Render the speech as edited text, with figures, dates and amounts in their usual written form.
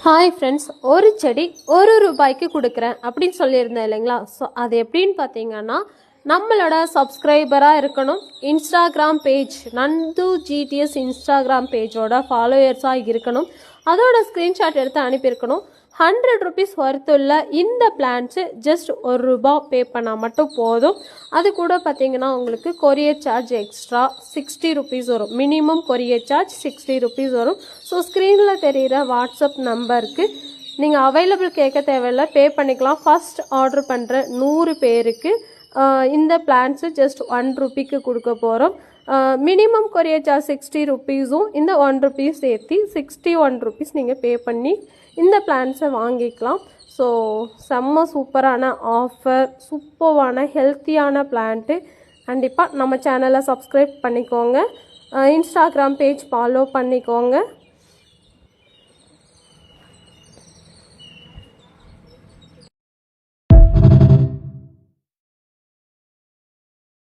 Hi friends, ஒரு செடி ₹1 கொடுக்குறேன் அப்படின்னு சொல்லியிருந்தேன் இல்லைங்களா? ஸோ அது எப்படின்னு பார்த்தீங்கன்னா, நம்மளோட சப்ஸ்கிரைபராக இருக்கணும், Instagram page Nandu GTS Instagram பேஜோட ஃபாலோயர்ஸாக இருக்கணும், அதோட ஸ்க்ரீன்ஷாட் எடுத்து அனுப்பியிருக்கணும். ₹100 ஒர்த்துள்ள இந்த பிளான்ஸு ஜஸ்ட் ₹1 பே பண்ணால் மட்டும் போதும். அது கூட பார்த்தீங்கன்னா உங்களுக்கு கொரியர் சார்ஜ் எக்ஸ்ட்ரா ₹60 வரும். மினிமம் கொரியர் சார்ஜ் ₹60 வரும். ஸோ ஸ்க்ரீனில் தெரிகிற வாட்ஸ்அப் நம்பருக்கு நீங்கள் அவைலபிள் கேட்க தேவையில்லை, பே பண்ணிக்கலாம். ஃபஸ்ட் ஆர்டர் பண்ணுற 100 பேருக்கு இந்த பிளான்ஸு ஜஸ்ட் ₹1 கொடுக்க போகிறோம். மினிமம் கொரியர் சார்ஜ் ₹60, இந்த ₹1 சேர்த்து ₹61 நீங்கள் பே பண்ணி இந்த பிளான்ஸை வாங்கிக்கலாம். ஸோ செம்ம சூப்பரான ஆஃபர், சூப்பரான ஹெல்த்தியான பிளான்ட்டு. கண்டிப்பாக நம்ம சேனலை சப்ஸ்கிரைப் பண்ணிக்கோங்க, இன்ஸ்டாகிராம் பேஜ் ஃபாலோ பண்ணிக்கோங்க.